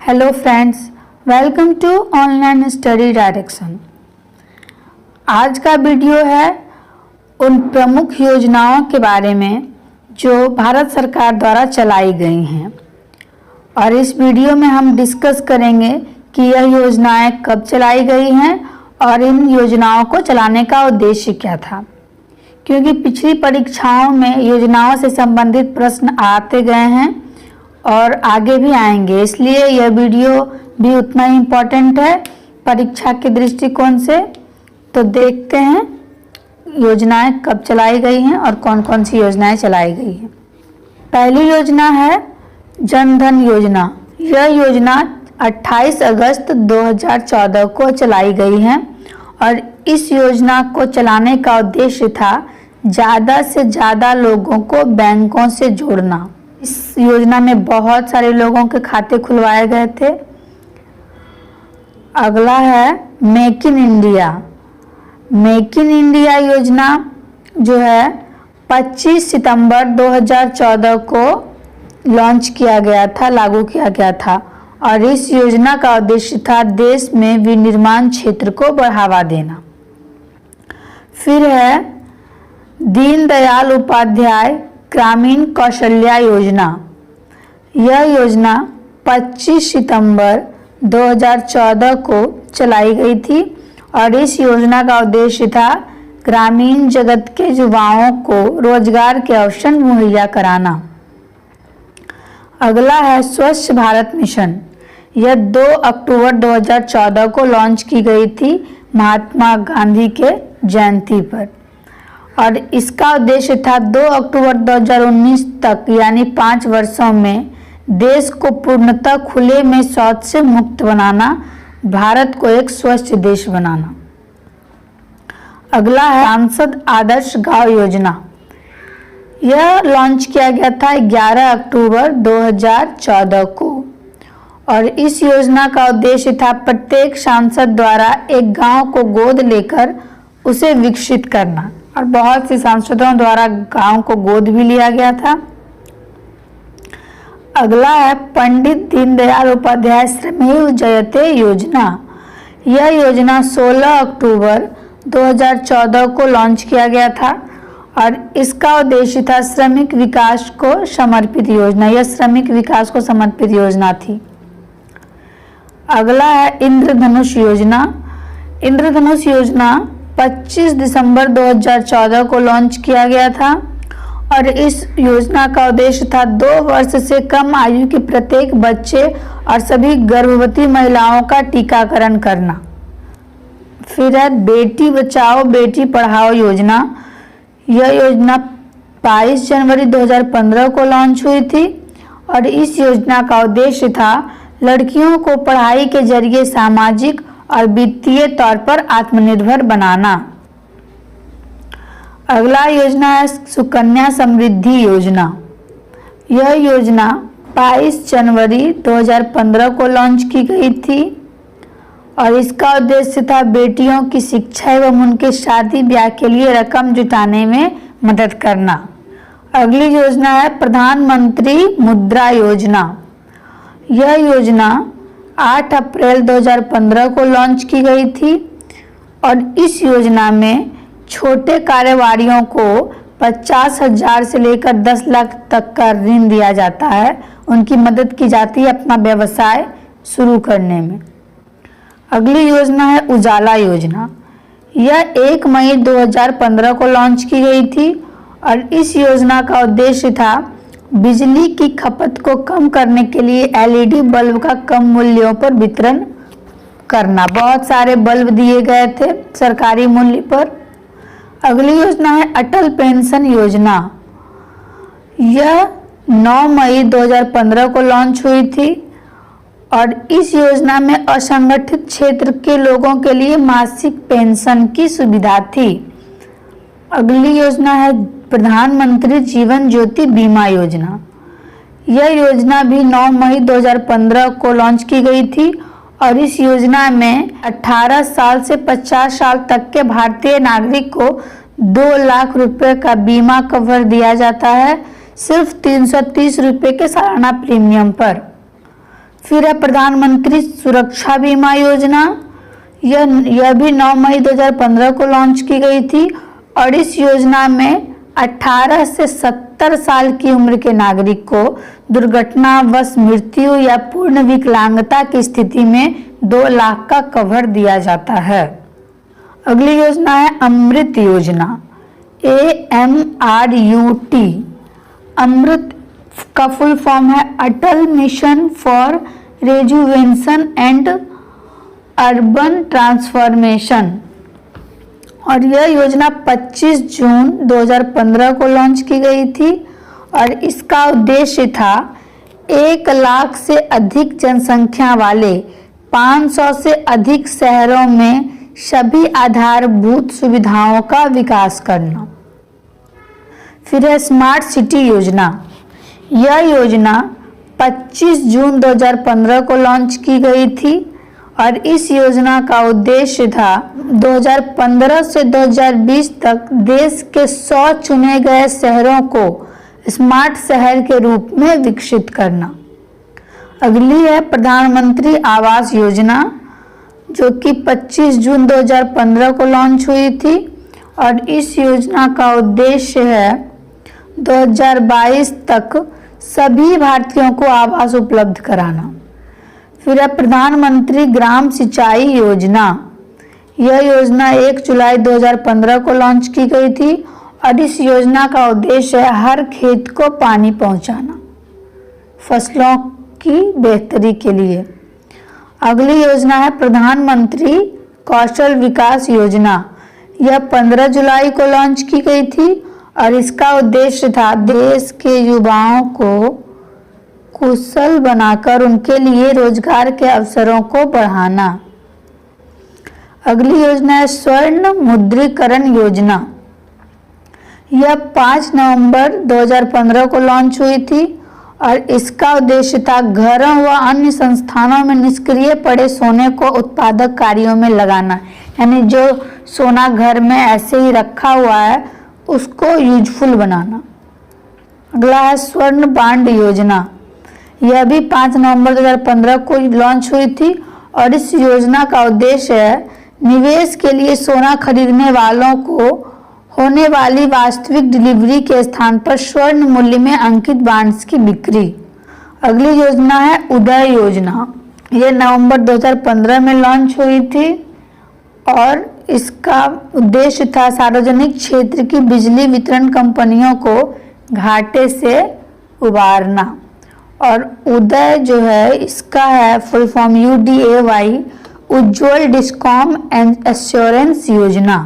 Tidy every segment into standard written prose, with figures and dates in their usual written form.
Hello friends, welcome to online study direction. आज का video है उन प्रमुख योजनाओं के बारे में जो भारत सरकार द्वारा चलाई गई हैं और इस वीडियो में हम डिस्कस करेंगे कि यह योजनाएं कब चलाई गई हैं और इन योजनाओं को चलाने का उद्देश्य क्या था। क्योंकि पिछली परीक्षाओं में योजनाओं से संबंधित प्रश्न आते गए हैं और आगे भी आएंगे, इसलिए यह वीडियो भी उतना ही इम्पोर्टेंट है परीक्षा के दृष्टिकोण से। तो देखते हैं योजनाएं कब चलाई गई हैं और कौन कौन सी योजनाएं चलाई गई हैं। पहली योजना है जन धन योजना। यह योजना 28 अगस्त 2014 को चलाई गई है और इस योजना को चलाने का उद्देश्य था ज़्यादा से ज़्यादा लोगों को बैंकों से जोड़ना। इस योजना में बहुत सारे लोगों के खाते खुलवाए गए थे। अगला है make in India. Make in India योजना जो है 25 सितंबर 2014 को लॉन्च किया गया था, लागू किया गया था और इस योजना का उद्देश्य था देश में विनिर्माण क्षेत्र को बढ़ावा देना। फिर है दीनदयाल उपाध्याय ग्रामीण कौशल्या योजना। यह योजना 25 सितंबर 2014 को चलाई गई थी और इस योजना का उद्देश्य था ग्रामीण जगत के युवाओं को रोजगार के अवसर मुहैया कराना। अगला है स्वच्छ भारत मिशन। यह 2 अक्टूबर 2014 को लॉन्च की गई थी महात्मा गांधी के जयंती पर और इसका उद्देश्य था 2 अक्टूबर 2019 तक यानी 5 वर्षों में देश को पूर्णतः खुले में शौच से मुक्त बनाना, भारत को एक स्वच्छ देश बनाना। अगला है सांसद आदर्श गांव योजना। यह लॉन्च किया गया था 11 अक्टूबर 2014 को और इस योजना का उद्देश्य था प्रत्येक सांसद द्वारा एक गांव को गोद लेकर उसे विकसित करना और बहुत से सांसदों द्वारा गांव को गोद भी लिया गया था। अगला है पंडित दीनदयाल उपाध्याय श्रमेव जयते योजना। यह योजना 16 अक्टूबर 2014 को लॉन्च किया गया था और इसका उद्देश्य था श्रमिक विकास को समर्पित योजना। यह श्रमिक विकास को समर्पित योजना थी। अगला है इंद्रधनुष योजना। इंद्रधनुष योजना 25 दिसंबर 2014 को लॉन्च किया गया था और इस योजना का उद्देश्य था 2 वर्ष से कम आयु के प्रत्येक बच्चे और सभी गर्भवती महिलाओं का टीकाकरण करना। फिर है बेटी बचाओ बेटी पढ़ाओ योजना। यह योजना 22 जनवरी 2015 को लॉन्च हुई थी और इस योजना का उद्देश्य था लड़कियों को पढ़ाई के जरिए सामाजिक और वित्तीय तौर पर आत्मनिर्भर बनाना। अगला योजना है सुकन्या समृद्धि योजना। यह योजना 22 जनवरी 2015 को लॉन्च की गई थी और इसका उद्देश्य था बेटियों की शिक्षा एवं उनके शादी ब्याह के लिए रकम जुटाने में मदद करना। अगली योजना है प्रधानमंत्री मुद्रा योजना। यह योजना 8 अप्रैल 2015 को लॉन्च की गई थी और इस योजना में छोटे कारोबारियों को 50,000 से लेकर 10 लाख तक का ऋण दिया जाता है। उनकी मदद की जाती है अपना व्यवसाय शुरू करने में। अगली योजना है उजाला योजना। यह 1 मई 2015 को लॉन्च की गई थी और इस योजना का उद्देश्य था बिजली की खपत को कम करने के लिए एलईडी बल्ब का कम मूल्यों पर वितरण करना। बहुत सारे बल्ब दिए गए थे सरकारी मूल्य पर। अगली योजना है अटल पेंशन योजना। यह 9 मई 2015 को लॉन्च हुई थी और इस योजना में असंगठित क्षेत्र के लोगों के लिए मासिक पेंशन की सुविधा थी। अगली योजना है प्रधानमंत्री जीवन ज्योति बीमा योजना। यह योजना भी 9 मई 2015 को लॉन्च की गई थी और इस योजना में 18 साल से 50 साल तक के भारतीय नागरिक को 2 लाख रुपए का बीमा कवर दिया जाता है, सिर्फ 330 रुपए के सालाना प्रीमियम पर। फिर है प्रधानमंत्री सुरक्षा बीमा योजना। यह भी 9 मई 2015 को लॉन्च की गई थी और इस योजना में 18 से 70 साल की उम्र के नागरिक को दुर्घटनावश मृत्यु या पूर्ण विकलांगता की स्थिति में 2 लाख का कवर दिया जाता है। अगली योजना है अमृत योजना, AMRUT। अमृत का फुल फॉर्म है Atal mission for rejuvenation and urban transformation और यह योजना 25 जून 2015 को लॉन्च की गई थी और इसका उद्देश्य था 1 लाख से अधिक जनसंख्या वाले 500 से अधिक शहरों में सभी आधारभूत सुविधाओं का विकास करना। फिर है स्मार्ट सिटी योजना। यह योजना 25 जून 2015 को लॉन्च की गई थी और इस योजना का उद्देश्य था 2015 से 2020 तक देश के 100 चुने गए शहरों को स्मार्ट शहर के रूप में विकसित करना। अगली है प्रधानमंत्री आवास योजना, जो कि 25 जून 2015 को लॉन्च हुई थी और इस योजना का उद्देश्य है 2022 तक सभी भारतीयों को आवास उपलब्ध कराना। फिर है प्रधानमंत्री ग्राम सिंचाई योजना। यह योजना 1 जुलाई 2015 को लॉन्च की गई थी और इस योजना का उद्देश्य है हर खेत को पानी पहुंचाना फसलों की बेहतरी के लिए। अगली योजना है प्रधानमंत्री कौशल विकास योजना। यह 15 जुलाई को लॉन्च की गई थी और इसका उद्देश्य था देश के युवाओं को कुशल बनाकर उनके लिए रोजगार के अवसरों को बढ़ाना। अगली योजना है स्वर्ण मुद्रीकरण योजना। यह 5 नवंबर 2015 को लॉन्च हुई थी और इसका उद्देश्य था घरों व अन्य संस्थानों में निष्क्रिय पड़े सोने को उत्पादक कार्यों में लगाना, यानी जो सोना घर में ऐसे ही रखा हुआ है उसको यूजफुल बनाना। अगला है स्वर्ण बांड योजना। यह भी 5 नवंबर 2015 को लॉन्च हुई थी और इस योजना का उद्देश्य है निवेश के लिए सोना खरीदने वालों को होने वाली वास्तविक डिलीवरी के स्थान पर स्वर्ण मूल्य में अंकित बांड्स की बिक्री। अगली योजना है उदय योजना। यह नवंबर 2015 में लॉन्च हुई थी और इसका उद्देश्य था सार्वजनिक क्षेत्र की बिजली वितरण कंपनियों को घाटे से उबारना। और उदय जो है इसका है full form UDAY, Ujjwal discom and assurance योजना।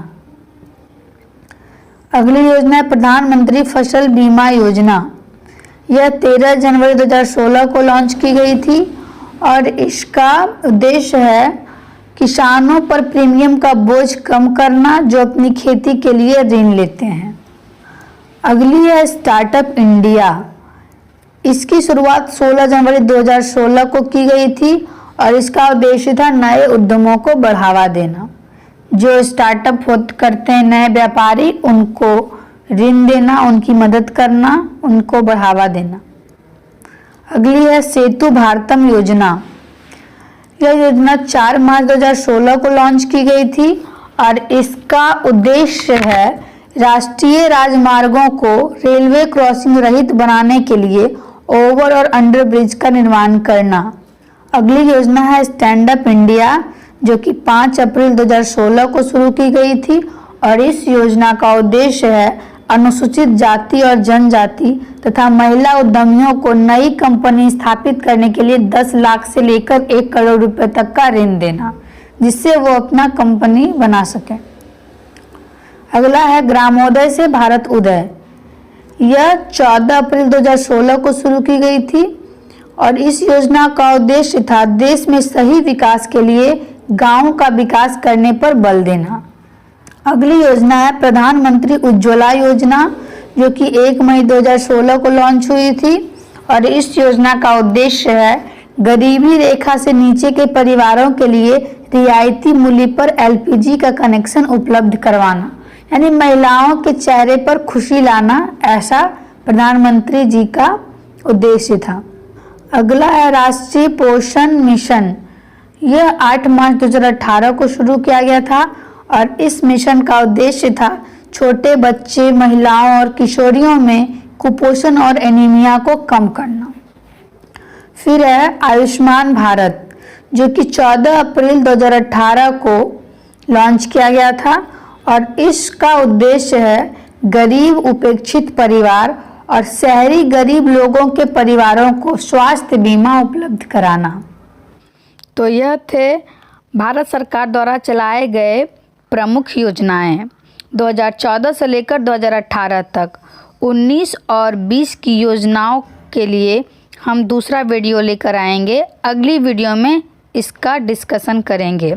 अगली योजना है प्रधानमंत्री फसल बीमा योजना। यह 13 जनवरी 2016 को लॉन्च की गई थी और इसका उद्देश्य है किसानों पर प्रीमियम का बोझ कम करना जो अपनी खेती के लिए ऋण लेते हैं। अगली है स्टार्टअप इंडिया। इसकी शुरुआत 16 जनवरी 2016 को की गई थी और इसका उद्देश्य था नए उद्यमों को बढ़ावा देना। जो स्टार्टअप करते हैं नए व्यापारी उनको ऋण देना, उनकी मदद करना, उनको बढ़ावा देना। अगली है सेतु भारतम योजना। यह योजना 4 मार्च 2016 को लॉन्च की गई थी और इसका उद्देश्य है राष्ट्रीय राजमार्गों को रेलवे क्रॉसिंग रहित बनाने के लिए ओवर और अंडर ब्रिज का निर्माण करना। अगली योजना है स्टैंड अप इंडिया, जो कि 5 अप्रैल 2016 को शुरू की गई थी और इस योजना का उद्देश्य है अनुसूचित जाति और जनजाति तथा महिला उद्यमियों को नई कंपनी स्थापित करने के लिए 10 लाख से लेकर 1 करोड़ रुपए तक का ऋण देना, जिससे वो अपना कंपनी बना सके। अगला है ग्रामोदय से भारत उदय। यह 14 अप्रैल 2016 को शुरू की गई थी और इस योजना का उद्देश्य था देश में सही विकास के लिए गांव का विकास करने पर बल देना। अगली योजना है प्रधानमंत्री उज्ज्वला योजना, जो कि 1 मई 2016 को लॉन्च हुई थी और इस योजना का उद्देश्य है गरीबी रेखा से नीचे के परिवारों के लिए रियायती मूल्य पर LPG का कनेक्शन उपलब्ध करवाना, यानी महिलाओं के चेहरे पर खुशी लाना, ऐसा प्रधानमंत्री जी का उद्देश्य था। अगला है राष्ट्रीय पोषण मिशन। यह 8 मार्च 2018 को शुरू किया गया था और इस मिशन का उद्देश्य था छोटे बच्चे, महिलाओं और किशोरियों में कुपोषण और एनीमिया को कम करना। फिर है आयुष्मान भारत, जो कि 14 अप्रैल 2018 को लॉन्च किया गया था और इसका उद्देश्य है गरीब उपेक्षित परिवार और शहरी गरीब लोगों के परिवारों को स्वास्थ्य बीमा उपलब्ध कराना। तो यह थे भारत सरकार द्वारा चलाए गए प्रमुख योजनाएं 2014 से लेकर 2018 तक। 19 और 20 की योजनाओं के लिए हम दूसरा वीडियो लेकर आएंगे। अगली वीडियो में इसका डिस्कशन करेंगे।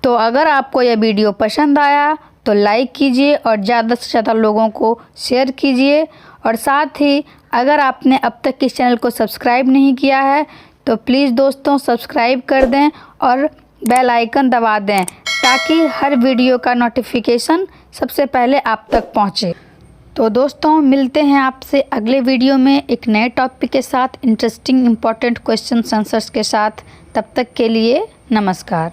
तो अगर आपको यह वीडियो पसंद आया तो लाइक कीजिए और ज़्यादा से ज़्यादा लोगों को शेयर कीजिए। और साथ ही अगर आपने अब तक इस चैनल को सब्सक्राइब नहीं किया है तो प्लीज़ दोस्तों सब्सक्राइब कर दें और बेल आइकन दबा दें ताकि हर वीडियो का नोटिफिकेशन सबसे पहले आप तक पहुंचे। तो दोस्तों मिलते हैं आपसे अगले वीडियो में एक नए टॉपिक के साथ, इंटरेस्टिंग इंपॉर्टेंट क्वेश्चन आंसर्स के साथ। तब तक के लिए नमस्कार।